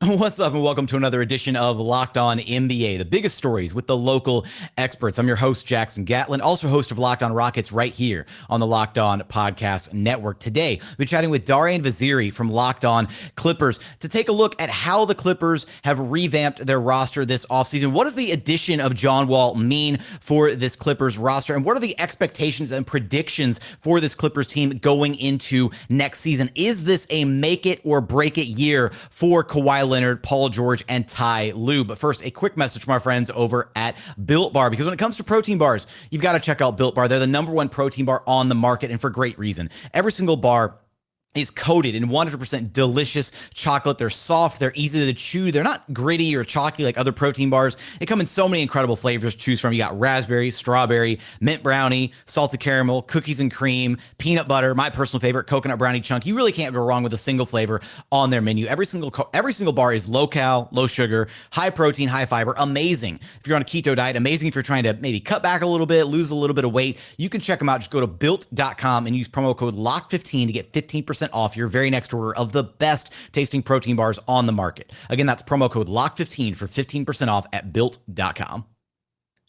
What's up, and welcome to another edition of Locked On NBA, the biggest stories with the local experts. I'm your host, Jackson Gatlin, also host of Locked On Rockets right here on the Locked On Podcast Network. Today, we're chatting with Darian Vaziri from Locked On Clippers to take a look at how the Clippers have revamped their roster this offseason. What does the addition of John Wall mean for this Clippers roster, and what are the expectations and predictions for this Clippers team going into next season? Is this a make it or break it year for Kawhi Leonard, Paul George, and Ty Lue? But first, a quick message from our friends over at Built Bar, because when it comes to protein bars, you've got to check out Built Bar. They're the #1 protein bar on the market, and for great reason. Every single bar is coated in 100% delicious chocolate. They're soft, they're easy to chew, they're not gritty or chalky like other protein bars. They come in so many incredible flavors to choose from. You got raspberry, strawberry, mint brownie, salted caramel, cookies and cream, peanut butter, my personal favorite, coconut brownie chunk. You really can't go wrong with a single flavor on their menu. Every single bar is low cal, low sugar, high protein, high fiber. Amazing if you're on a keto diet. Amazing if you're trying to maybe cut back a little bit, lose a little bit of weight. You can check them out. Just go to built.com and use promo code LOCK15 to get 15% off your very next order of the best tasting protein bars on the market. Again, that's promo code LOCK15 for 15% off at built.com.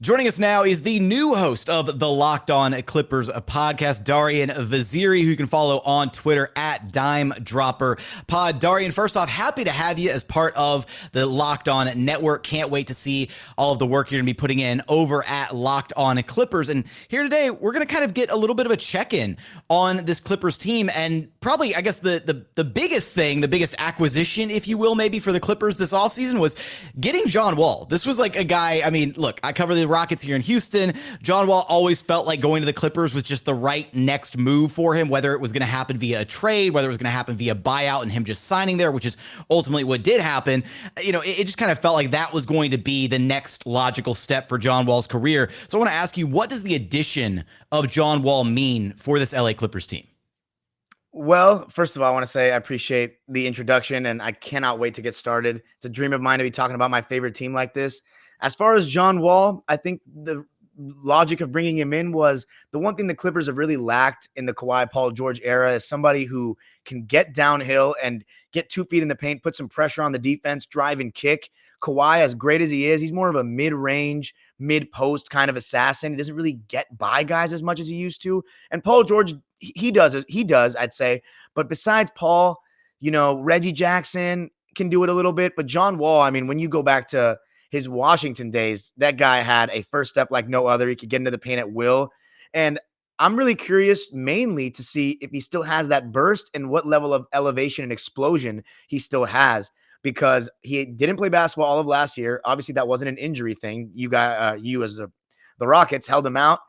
Joining us now is the new host of the Locked On Clippers podcast, Darian Vaziri, who you can follow on Twitter at DimeDropperPod. Darian, first off, happy to have you as part of the Locked On Network. Can't wait to see all of the work you're going to be putting in over at Locked On Clippers. And here today, we're going to kind of get a little bit of a check-in on this Clippers team. And probably, I guess, the biggest thing, the biggest acquisition, if you will, maybe for the Clippers this offseason was getting John Wall. This was like a guy, I mean, look, I cover the Rockets here in Houston. John Wall always felt like going to the Clippers was just the right next move for him, whether it was going to happen via a trade, whether it was going to happen via buyout and him just signing there, which is ultimately what did happen. You know, it just kind of felt like that was going to be the next logical step for John Wall's career. So I want to ask you, what does the addition of John Wall mean for this LA Clippers team? Well, first of all, I want to say I appreciate the introduction, and I cannot wait to get started. It's a dream of mine to be talking about my favorite team like this. As far as John Wall, I think the logic of bringing him in was the one thing the Clippers have really lacked in the Kawhi Paul George era is somebody who can get downhill and get 2 feet in the paint, put some pressure on the defense, drive and kick. Kawhi, as great as he is, he's more of a mid-range, mid-post kind of assassin. He doesn't really get by guys as much as he used to. And Paul George, he does, I'd say. But besides Paul, you know, Reggie Jackson can do it a little bit. But John Wall, I mean, when you go back to his Washington days, that guy had a first step like no other. He could get into the paint at will. And I'm really curious mainly to see if he still has that burst and what level of elevation and explosion he still has, because he didn't play basketball all of last year. Obviously, that wasn't an injury thing. You as the Rockets held him out.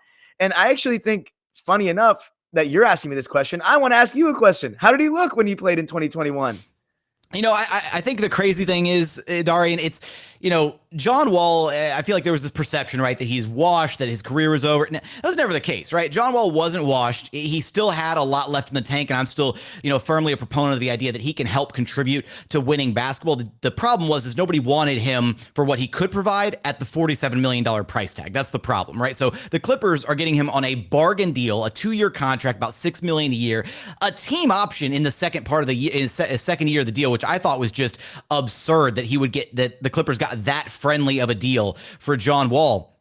And I actually think, funny enough, that you're asking me this question. I want to ask you a question. How did he look when he played in 2021? You know, I think the crazy thing is, Darian, it's, you know, John Wall, I feel like there was this perception, right, that he's washed, that his career was over. That was never the case, right? John Wall wasn't washed. He still had a lot left in the tank, and I'm still, you know, firmly a proponent of the idea that he can help contribute to winning basketball. The problem is nobody wanted him for what he could provide at the $47 million price tag. That's the problem, right? So the Clippers are getting him on a bargain deal, a 2-year contract, about $6 million a year, a team option in the second part of the year, second year of the deal, which I thought was just absurd that he would get, that the Clippers got that friendly of a deal for John Wall.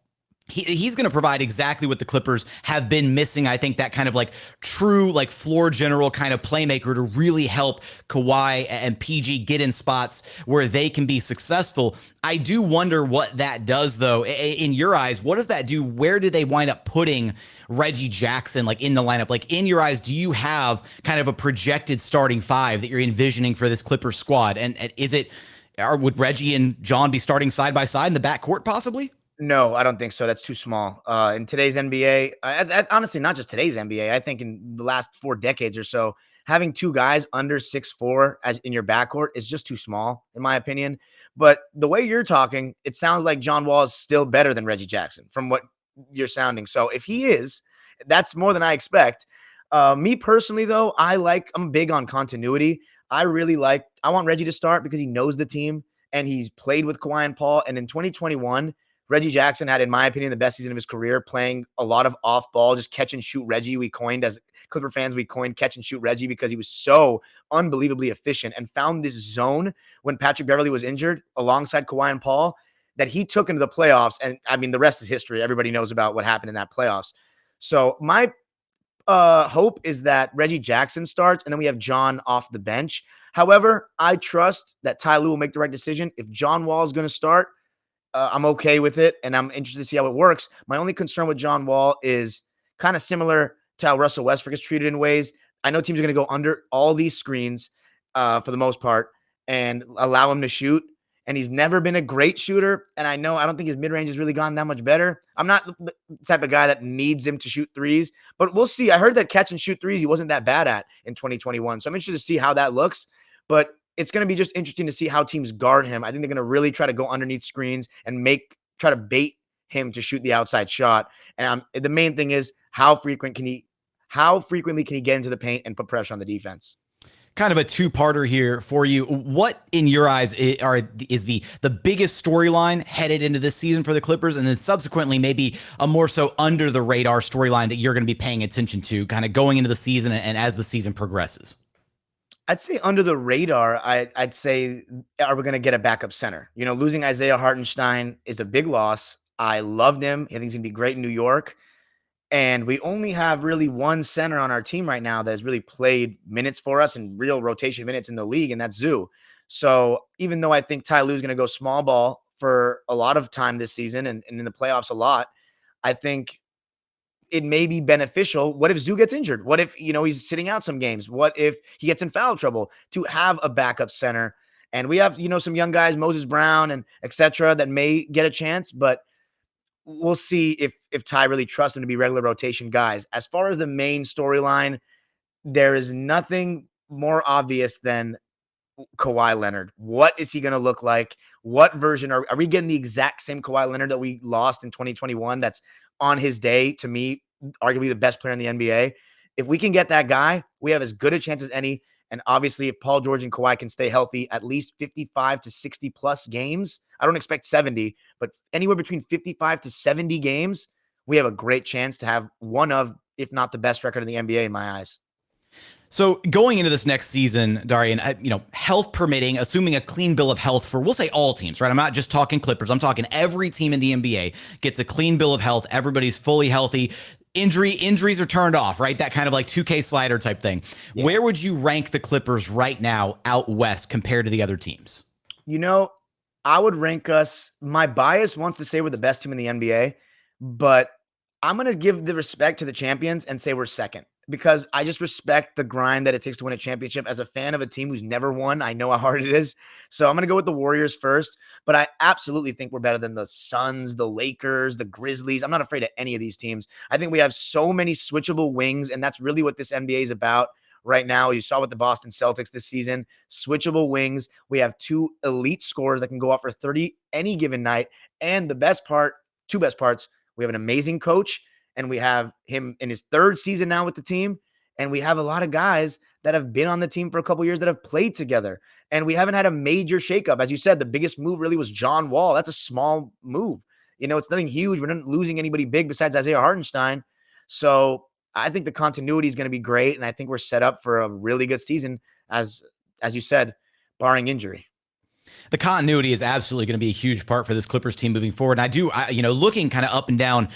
He's going to provide exactly what the Clippers have been missing. I think that kind of like true, like floor general kind of playmaker to really help Kawhi and PG get in spots where they can be successful. I do wonder what that does, though. In your eyes, what does that do? Where do they wind up putting Reggie Jackson, like in the lineup? Like in your eyes, do you have kind of a projected starting 5 that you're envisioning for this Clippers squad? And is it, or would Reggie and John be starting side by side in the backcourt possibly? No, I don't think so. That's too small. In today's NBA, honestly, not just today's NBA, I think in the last 4 decades or so, having 2 guys under 6'4" as in your backcourt is just too small, in my opinion. But the way you're talking, it sounds like John Wall is still better than Reggie Jackson from what you're sounding. So if he is, that's more than I expect. Me personally, though, I'm big on continuity. I want Reggie to start because he knows the team and he's played with Kawhi and Paul. And in 2021, Reggie Jackson had, in my opinion, the best season of his career, playing a lot of off ball, just catch and shoot Reggie. We coined, as Clipper fans, we coined catch and shoot Reggie because he was so unbelievably efficient and found this zone when Patrick Beverley was injured alongside Kawhi and Paul that he took into the playoffs. And I mean, the rest is history. Everybody knows about what happened in that playoffs. So my hope is that Reggie Jackson starts and then we have John off the bench. However, I trust that Ty Lue will make the right decision. If John Wall is going to start, I'm okay with it, and I'm interested to see how it works. My only concern with John Wall is kind of similar to how Russell Westbrook is treated in ways. I know teams are going to go under all these screens for the most part and allow him to shoot, and he's never been a great shooter, and I don't think his mid-range has really gone that much better. I'm not the type of guy that needs him to shoot threes, but we'll see. I heard that catch and shoot threes he wasn't that bad at in 2021, so I'm interested to see how that looks, but it's going to be just interesting to see how teams guard him. I think they're going to really try to go underneath screens and try to bait him to shoot the outside shot. And the main thing is how frequently can he get into the paint and put pressure on the defense? Kind of a two-parter here for you. What, in your eyes, is the biggest storyline headed into this season for the Clippers, and then subsequently maybe a more so under-the-radar storyline that you're going to be paying attention to kind of going into the season and as the season progresses? I'd say under the radar, I'd say, are we going to get a backup center? Losing Isaiah Hartenstein is a big loss. I loved him. I think he's going to be great in New York. And we only have really one center on our team right now that has really played minutes for us and real rotation minutes in the league, and that's Zoo. So even though I think Ty Lue is going to go small ball for a lot of time this season and in the playoffs a lot, I think it may be beneficial. What if Zoo gets injured? What if, he's sitting out some games? What if he gets in foul trouble? To have a backup center. And we have, some young guys, Moses Brown and et cetera, that may get a chance, but we'll see if Ty really trusts them to be regular rotation guys. As far as the main storyline, there is nothing more obvious than Kawhi Leonard. What is he going to look like? What version are we getting? The exact same Kawhi Leonard that we lost in 2021 that's on his day, to me, arguably the best player in the NBA. If we can get that guy, we have as good a chance as any. And obviously, if Paul George and Kawhi can stay healthy, at least 55 to 60 plus games, I don't expect 70, but anywhere between 55 to 70 games, we have a great chance to have one of, if not the best record in the NBA in my eyes. So going into this next season, Darian, health permitting, assuming a clean bill of health for, we'll say all teams, right? I'm not just talking Clippers. I'm talking every team in the NBA gets a clean bill of health. Everybody's fully healthy. Injuries are turned off, right? That kind of like 2K slider type thing. Yeah. Where would you rank the Clippers right now out west compared to the other teams? I would rank us, my bias wants to say we're the best team in the NBA, but I'm going to give the respect to the champions and say we're second, because I just respect the grind that it takes to win a championship. As a fan of a team who's never won, I know how hard it is. So I'm going to go with the Warriors first, but I absolutely think we're better than the Suns, the Lakers, the Grizzlies. I'm not afraid of any of these teams. I think we have so many switchable wings, and that's really what this NBA is about right now. You saw with the Boston Celtics this season, switchable wings. We have two elite scorers that can go off for 30 any given night. And two best parts, we have an amazing coach, and we have him in his third season now with the team. And we have a lot of guys that have been on the team for a couple years that have played together. And we haven't had a major shakeup. As you said, the biggest move really was John Wall. That's a small move. It's nothing huge. We're not losing anybody big besides Isaiah Hartenstein. So I think the continuity is going to be great. And I think we're set up for a really good season, as you said, barring injury. The continuity is absolutely going to be a huge part for this Clippers team moving forward. And looking kind of up and down,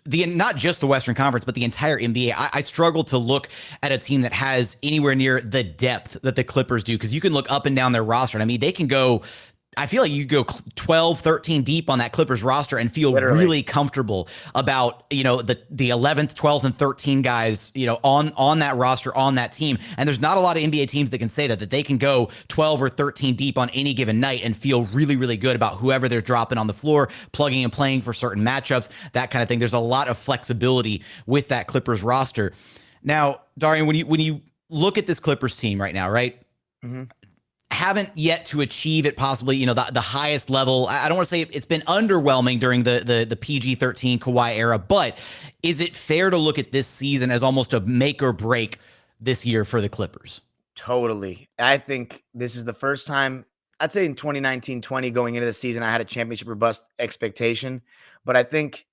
not just the Western Conference, but the entire NBA, I struggle to look at a team that has anywhere near the depth that the Clippers do, because you can look up and down their roster. And I mean, they can go, I feel like you go 12, 13 deep on that Clippers roster and feel really comfortable about, the 11th, 12th, and 13 guys, on that roster, on that team. And there's not a lot of NBA teams that can say that they can go 12 or 13 deep on any given night and feel really, really good about whoever they're dropping on the floor, plugging and playing for certain matchups, that kind of thing. There's a lot of flexibility with that Clippers roster. Now, Darian, when you look at this Clippers team right now, right? Mm-hmm. Haven't yet to achieve it possibly, the highest level. I don't want to say it's been underwhelming during the PG-13 Kawhi era, but is it fair to look at this season as almost a make or break this year for the Clippers? Totally. I think this is the first time I'd say in 2019-20 going into the season, I had a championship or bust expectation. But I think,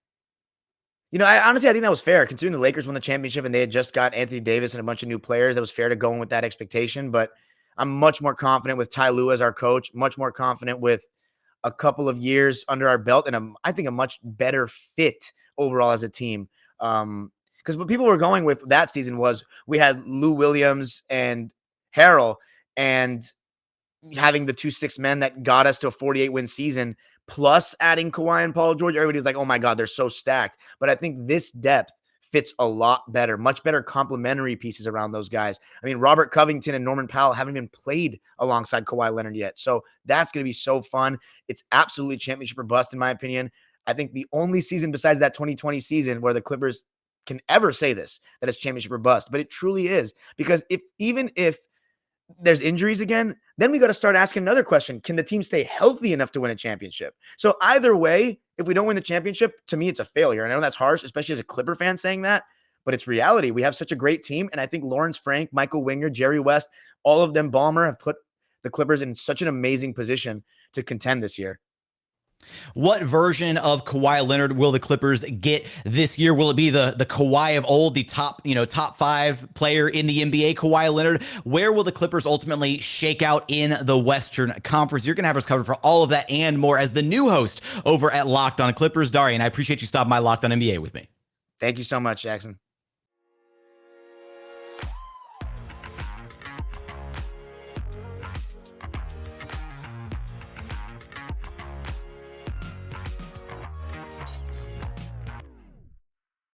I honestly, I think that was fair considering the Lakers won the championship and they had just got Anthony Davis and a bunch of new players. That was fair to go in with that expectation. But I'm much more confident with Ty Lue as our coach, much more confident with a couple of years under our belt, and I think a much better fit overall as a team. Because what people were going with that season was we had Lou Williams and Harrell, and having the 2 6 men that got us to a 48-win season, plus adding Kawhi and Paul George. Everybody's like, oh my God, they're so stacked. But I think this depth fits a lot better, much better complementary pieces around those guys. I mean, Robert Covington and Norman Powell haven't even played alongside Kawhi Leonard yet. So that's going to be so fun. It's absolutely championship or bust, in my opinion. I think the only season besides that 2020 season where the Clippers can ever say this, that it's championship or bust, but it truly is. Because even if there's injuries again, then we got to start asking another question. Can the team stay healthy enough to win a championship? So either way, if we don't win the championship, to me, it's a failure. And I know that's harsh, especially as a Clipper fan saying that, but it's reality. We have such a great team. And I think Lawrence Frank, Michael Winger, Jerry West, all of them, Ballmer, have put the Clippers in such an amazing position to contend this year. What version of Kawhi Leonard will the Clippers get this year? Will it be the Kawhi of old, the top 5 player in the NBA, Kawhi Leonard? Where will the Clippers ultimately shake out in the Western Conference? You're going to have us covered for all of that and more as the new host over at Locked On Clippers. Darian, I appreciate you stopping by Locked On NBA with me. Thank you so much, Jackson.